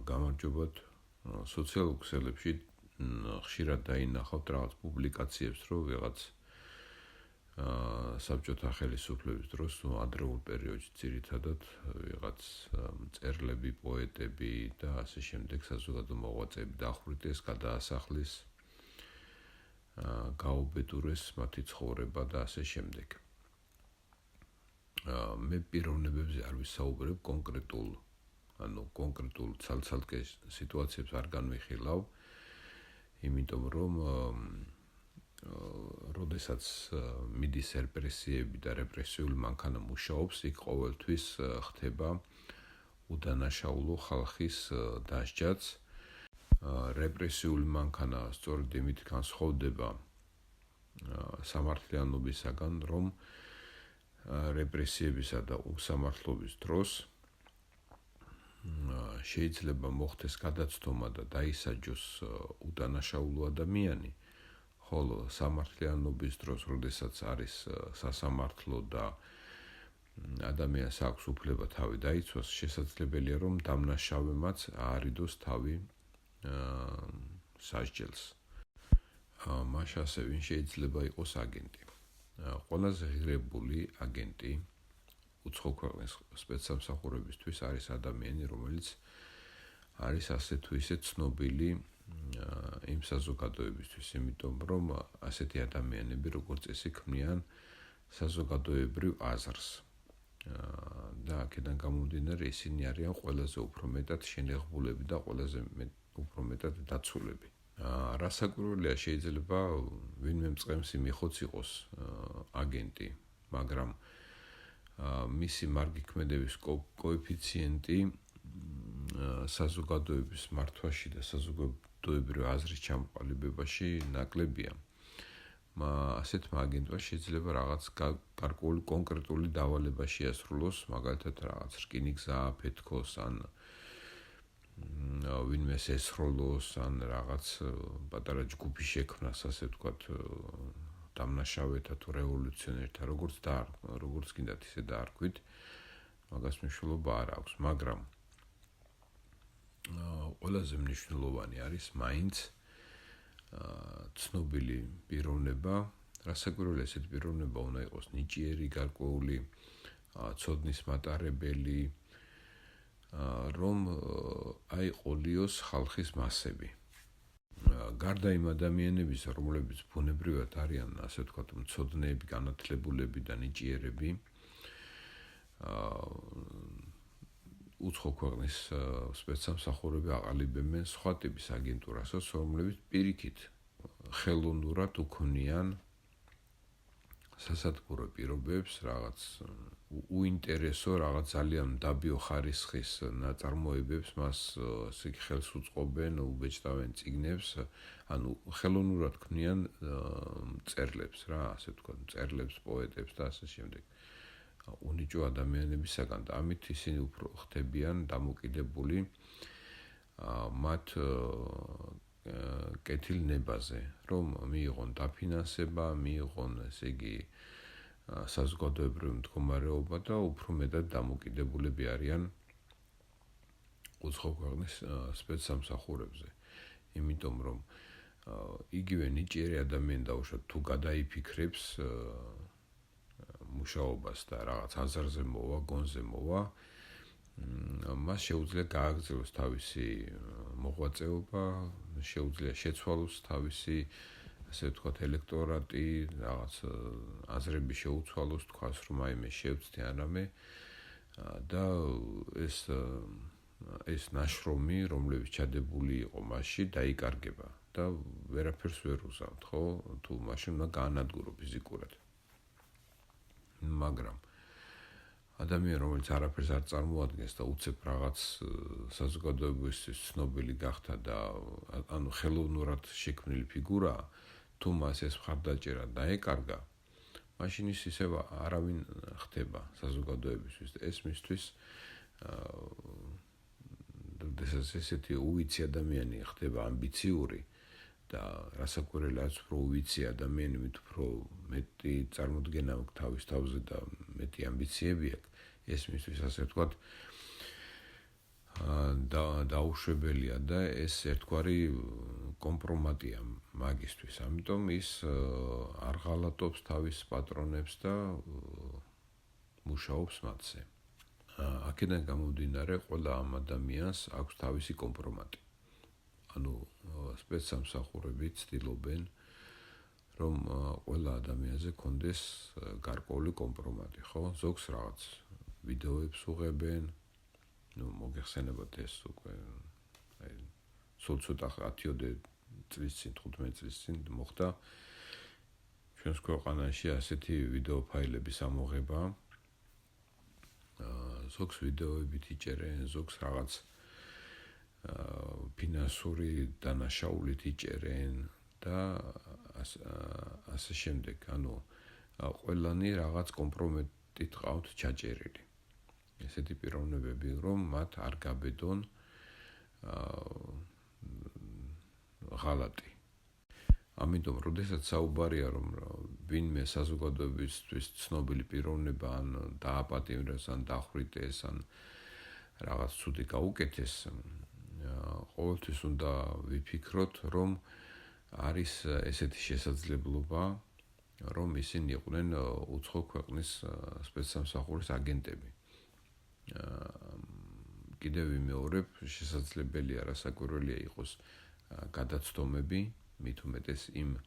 გამარჯობათ. სოციალურ ქსელებში ხშირად დაინახავთ რაღაც პუბლიკაციებს, რომ ვიღაც საბჭოთა ხელისუფლების დროს, ადრეულ პერიოდში ძირითადად ვიღაც მწერლები, პოეტები და ასე შემდეგ საზოგადო მოღვაწეები დახვრიტეს, გადაასახლის, გაუბედურეს მათი ცხოვრება და ასე შემდეგ. მე პიროვნებებზე არ ვისაუბრებ კონკრეტულ ცალ-ცალკე სიტუაციებს არ განვიხილავ, იმიტომ რომ როდესაც მიდის რეპრესიები და რეპრესიული მანქანა მუშაობს, იქ ყოველთვის ხდება უდანაშაულო ხალხის დასჯაც. რეპრესიული მანქანა სწორედ იმით განსხვავდება სამართლიანობისაგან, რომ რეპრესიებისა და უსამართლობის დროს შეიძლება მოხდეს გადაცდომა და დაისაჯოს უდანაშაულო ადამიანი, ხოლო სამართლიანობის დროს, როდესაც არის სასამართლო და ადამიანს აქვს უფლება თავი დაიცვას, შესაძლებელია, რომ დამნაშავემაც აარიდოს თავი სასჯელს. მაშ ასე ვინ შეიძლება იყოს აგენტი? ყველაზე ღირებული აგენტი უცხო ქვეყნის სპეცსამსახურებისთვის არის ადამიანი, რომელიც არის ასე თუ ისე ცნობილი იმ საზოგადოებისთვის, იმიტომ რომ ასეთი ადამიანები როგორც წესი ქმნიან საზოგადოებრივ აზრს. და აქედან გამომდინარე ისინი არიან ყველაზე უფრო მეტად შენიღბულები და ყველაზე უფრო მეტად დაცულები. რასაკვირველია, შეიძლება ვინმე მწყემსი მიხოც იყოს აგენტი, მაგრამ მისი მარგი ქმედების კოეფიციენტი საზოგადოების მართვაში და საზოგადოებრივ აზრის ჩამოყალიბებაში ნაკლებია. ასეთმა აგენტმა შეიძლება რაღაც გარკვეული კონკრეტული დავალება შეასრულოს, მაგალითად რაღაც რკინიგზა აფეთქოს, ან ვინმეს ესროლოს, ან რაღაც პატარა ჯგუფი შექმნას, ასე ვთქვათ, დამნაშავეთა თუ რევოლუციონერთა, როგორც გინდათ ისე დაარქვით, მაგას მნიშვნელობა არ აქვს, მაგრამ ყველაზე მნიშვნელოვანი არის მაინც ცნობილი პიროვნება, რასაკვირველია, ესეთი პიროვნება უნდა იყოს ნიჭიერი, გარკვეული ცოდნის მატარებელი, რომ აიყოლიოს ხალხის მასები. გარდა იმ ადამიანების, რომლებიც ბუნებრივად არიან, ასე ვთქვათ, მცოდნეები, განათლებულები და ნიჭიერები, უცხო ქვეყნის სპეცსამსახურები აყალიბებენ სხვა ტიპის აგენტურასაც, რომლებიც პირიქით ხელოვნურად უქმნიან სასათბურო პირობებს, რაღაც უინტერესო, რაღაც ძალიან მდაბიო ხარისხის ნაწარმოებებს, მას ასე ხელს უწყობენ, უბეჭდავენ წიგნებს, ანუ ხელოვნურად ქმნიან მწერლებს რა, ასე ვთქვათ, მწერლებს, პოეტებს და ასე შემდეგ. უნიჭო ადამიანებისაგან და ამით ისინი უფრო ხდებიან დამოკიდებული მათ კეთილნებაზე, რომ მიიღონ დაფინანსება, მიიღონ, ესე იგი, საზოგადოებრივი მდგომარეობა და უფრო მეტად დამოკიდებულები არიან უცხო ქვეყნის სპეცსამსახურებზე. იმიტომ რომ იგივე ნიჭიერი ადამიანი დაუშვათ თუ გადაიფიქრებს მუშაობას და რაღაც აზარზე მოვა, გონზე მოვა, მას შეუძლია გააგრძელოს თავისი მოღვაწეობა, შეუძლია შეცვალოს თავისი, ასე ვთქვათ, ელექტორატი, რაღაც აზრები შეუცვალოს, თქვას რომ აი მე შევცდი არამე და ეს ნაშრომი, რომლებიც ჩადებული იყო მასში, დაიკარგება და ვერაფერს ვერ უზავთ, ხო? თუ მაშინ უნდა გაანადგურო ფიზიკურად. მაგრამ ადამიანი, რომელიც არაფერს არ წარმოადგენს და უცებ რაღაც საზოგადოებისთვის ცნობილი გახდა და ანუ ხელოვნურად შექმნილი ფიგურაა, თუ მას ეს მხარდაჭერა დაეკარგა, მაშინ ის ისევ არავინ ხდება საზოგადოებისთვის. ეს მისთვის როდესაც ესეთი უვიცი ადამიანი ხდება ამბიციური და რასაკვირველია, უფრო უვიცი ადამიანი, მით უფრო მეტი წარმოდგენა აქვს თავის თავზე და მეტი ამბიციები აქვს, ეს მისთვის, ასე ვთქვათ, დაუშვებელია და ეს ერთგვარი კომპრომატია მაგისთვის. ამიტომ ის არ ღალატობს თავის პატრონებს და მუშაობს მათზე. აქედან გამომდინარე, ყველა ამ ადამიანს აქვს თავისი კომპრომატი. ანუ სპეცსამსახურები ცდილობენ, რომ ყველა ადამიანზე კონდეს გარკვეული კომპრომატი, ხო? ზოგს რაღაც ვიდეოებს უღებენ, მოგეხსენებათ ეს უკვე სულ ცოტა 10 წლის წინ, 15 წლის წინ მოხდა ჩვენს ქვეყანაში ასეთი ვიდეო ფაილების ამოღება. ზოგს ვიდეოებით იჭერენ, ზოგს რაღაც ფინანსური დანაშაულით იჭერენ და ასე შემდეგ. ანუ ყველანი რაღაც კომპრომეტით ყავთ ჩაჭერილი. ესეთი პიროვნებები, რომ მათ არ გაბედონ ღალატი. ამიტომ, როდესაც საუბარია, რომ ვინმე საზოგადოებისთვის ცნობილი პიროვნება ან დააპატიმრეს, ან დახვრიტეს, ან რაღაც ცუდი გაუკეთეს, ყოველთვის უნდა ვიფიქროთ, რომ არის ესეთი შესაძლებლობა, რომ ისინი იყვნენ უცხო ქვეყნის სპეცსამსახურის აგენტები. კიდევ ვიმეორებ, შესაძლებელია რასაკვირველია იყოს გადაცდომები, მით უმეტეს იმ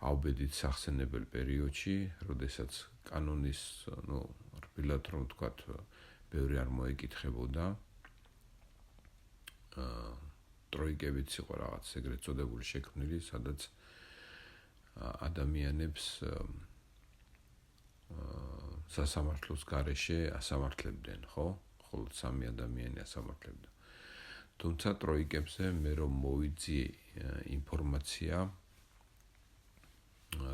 აუბედით სახსენებელ პერიოდში, როდესაც კანონის, რბილად რომ ვთქვათ, ბევრი არ მოეკითხებოდა. ტროიკებიც იყო რაღაც ეგრეთ წოდებული შექმნილი, სადაც ადამიანებს სასამართლოს გარეშე ასამართლებდნენ, ხო? ხოლო 3 ადამიანი ასამართლებდა. თუმცა ტროიკებზე მე რომ მოვიძიე ინფორმაცია,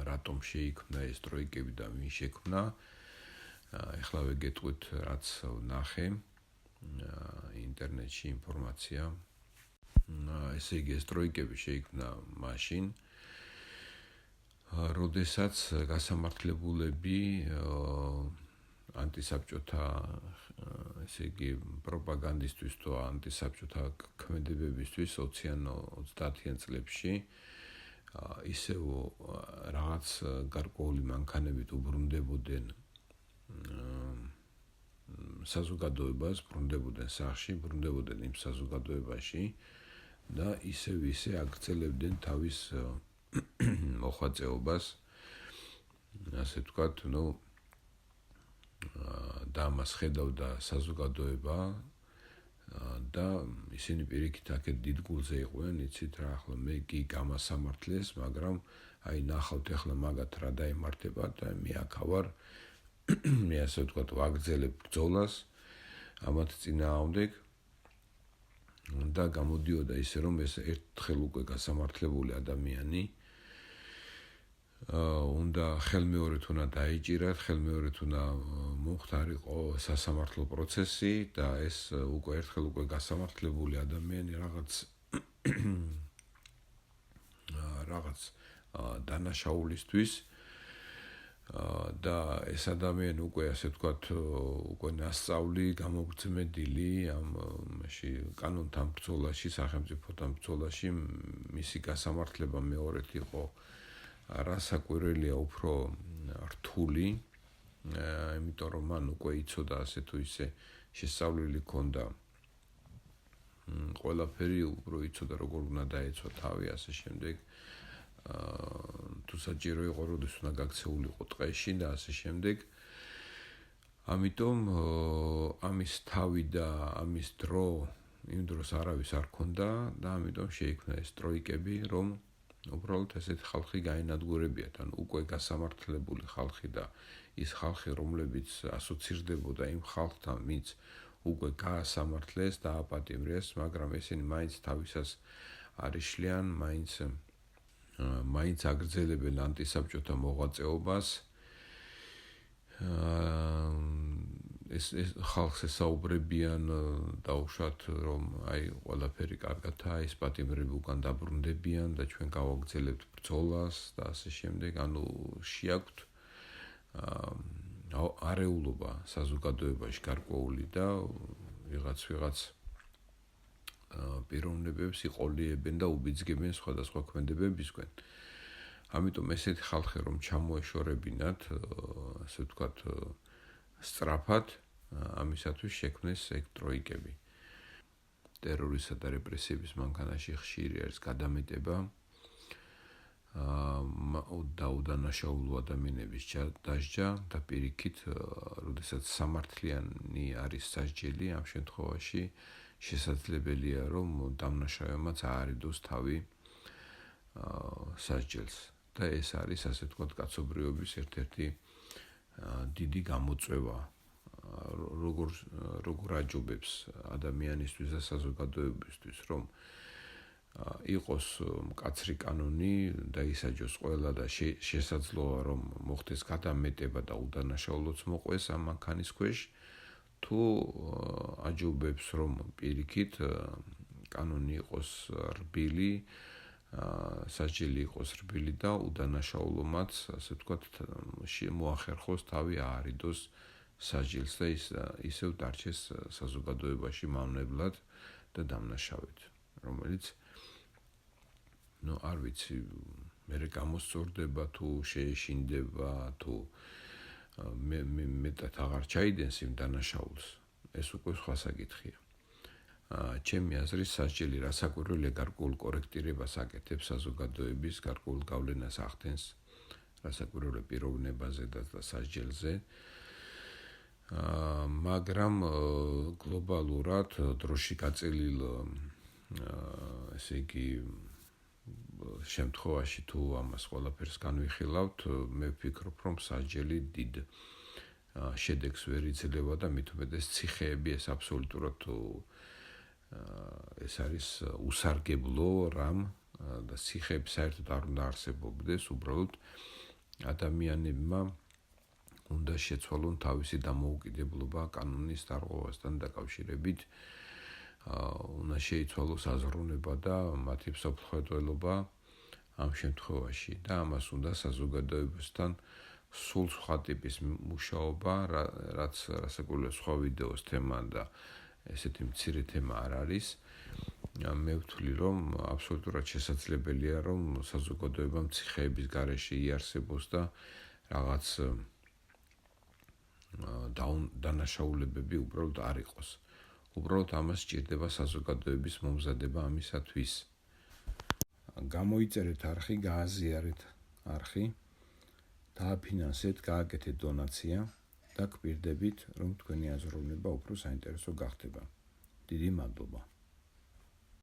რატომ შეიქმნა ეს ტროიკები და ვინ შექმნა, ეხლა ვეგეტყვით, რაც ვნახე ინტერნეტში ინფორმაცია. ესე იგი, ეს ტროიკები შეიქმნა მაშინ, როდესაც გასამართლებულები ანტისაბჭოთა, ესე იგი, პროპაგანდისტვის თუ ანტისაბჭოთა ქმედებებისთვის 20-30-იან წლებში ისევ რაღაც გარკვეული მანქანებით უბრუნდებოდნენ საზოგადოებას, ბრუნდებოდნენ სახში, ბრუნდებოდნენ იმ საზოგადოებაში და ისე აგრძელებდნენ თავის მოღვაწეობას, ასე ვთქვათ, და მას ხედავდა საზოგადოება და ისინი პირიქით აქეთ დიდ გულზე იყვნენ, იცით რა, ახლა მე კი გამასამართლეს, მაგრამ აი ნახავთ ახლა მაგათ რა დაემართება და მე აქ ვარ, მე ასე ვთქვათ, ვაგრძელებ ბრძოლას ამათ წინააღმდეგ და გამოდიოდა ისე, რომ ეს ერთხელ უკვე გასამართლებული ადამიანი უნდა ხელმეორედ უნდა დაიჭირათ, ხელმეორედ უნდა მომხდარიყო სასამართლო პროცესი და ეს უკვე ერთხელ უკვე გასამართლებული ადამიანი რაღაც დანაშაულისთვის და ეს ადამიანი უკვე ასე ვთქვათ, უკვე ნასწავლი, გამოგრძმედილი ამაში კანონთან ბრძოლაში, სახელმწიფოთან ბრძოლაში, მისი გასამართლება მეორედ იყო რასაკვირველია უფრო რთული, იმიტომ რომ მან უკვე იცოდა ასე თუ ისე შესწავლილი ჰქონდა ყველაფერი, უფრო იცოდა როგორ უნდა დაეცვა თავი, ასე შემდეგ. თუ საჭირო იყო, როდის უნდა გაქცეულიყო ტყეში და ასე შემდეგ. ამიტომ ამის თავი და ამის დრო იმ დროს არავის არ ქონდა და ამიტომ შეიქმნა ეს ტროიკები, რომ უბრალოდ ესეთი ხალხი გაენადგურებიათ, ანუ უკვე გასამართლებული ხალხი და ის ხალხი, რომლებიც ასოცირდებოდა იმ ხალხთან, ვინც უკვე გაასამართლეს და აპატიმრეს, მაგრამ ესენი მაინც თავისას არ იშლიან, მაინც აგრძელებენ ანტისაბჭოთა მოღვაწეობას. ეს ხალხს ესაუბრებიან დაუშვათ, რომ აი ყველაფერი კარგადაა, ეს პატიმრები უკან დაბრუნდებიან და ჩვენ გავაგრძელებთ ბრძოლას და ასე შემდეგ. ანუ შეაქვთ არეულობა საზოგადოებაში გარკვეული და ვიღაც პიროვნებებს იყოლიებენ და უბიძგებენ სხვადასხვა ქმედებებისგან. ამიტომ ესეთი ხალხი რომ ჩამოეშორებინათ, ასე ვთქვათ, სწრაფად, ამისათვის შექმნეს ტროიკები. ტერორისა და რეპრესიების მანქანაში ხშირი არის გადამეტება და უდანაშაულო ადამიანების დასჯა და პირიქით, როდესაც სამართლიანი არის სასჯელი, ამ შემთხვევაში შესაძლებელია რომ დამნაშავემაც აარიდოს თავი სასჯელს და ეს არის ასე ვთქვათ კაცობრიობის ერთ-ერთი დიდი გამოწვევა როგორ აჯობებს ადამიანისთვის და საზოგადოებისთვის რომ იყოს მკაცრი კანონი და ისაჯოს ყველა და შესაძლოა რომ მოხდეს გადამეტება და უდანაშაულოც მოყვეს ამ მანქანის ქვეშ თუ აჯობებს რომ პირიქით კანონი იყოს რბილი სასჯელი იყოს რბილი და უდანაშაულომაც ასე ვთქვათ მოახერხოს თავი აარიდოს სასჯელს და ისევ დარჩეს საზოგადოებაში მავნებლად და დამნაშავედ რომელიც არ ვიცი მე გამოსწორდება თუ შეეშინდება თუ მეტად აღარ ჩაიდენს იმ დანაშაულს ეს უკვე სხვა საკითხია ჩემი აზრით სასჯელი რასაკვირველია გარკვეულ კორექტირებას აკეთებს საზოგადოების გარკვეულ გავლენას ახდენს რასაკვირველია პიროვნებაზე და სასჯელზე მაგრამ გლობალურად დროში გაწელილ ესე იგი შემთხვევაში თუ ამას ყველაფერს განვიხილავთ მე ვფიქრობ რომ სასჯელი დიდ შედეგს ვერ იძლევა და მით უმეტეს ციხეები ეს აბსოლუტურად ეს არის უსარგებლო რამ და ციხეები საერთოდ არ უნდა არსებობდეს უბრალოდ ადამიანებმა უნდა შეცვალონ თავისი დამოუკიდებლობა კანონის დარღვევასთან დაკავშირებით უნდა შეიცვალოს აზროვნება და მათი მსოფლმხედველობა ამ შემთხვევაში და ამას უნდა საზოგადოებასთან სულ სხვა ტიპის მუშაობა რაც რასაკვირველია სხვა ვიდეოს თემა და ესეთი მცირე თემა არ არის მე ვთვლი რომ აბსოლუტურად შესაძლებელია რომ საზოგადოება ციხეების გარეშე იარსებოს და რაღაც დანაშაულებები უბრალოდ არ იყოს უბრალოდ ამას სჭირდება საზოგადოების მომზადება ამისათვის გამოიწერეთ არხი გააზიარეთ არხი დააფინანსეთ გააკეთეთ დონაცია და გვპირდებით რომ თქვენი აზროვნება უფრო საინტერესო გახდება დიდი მადლობა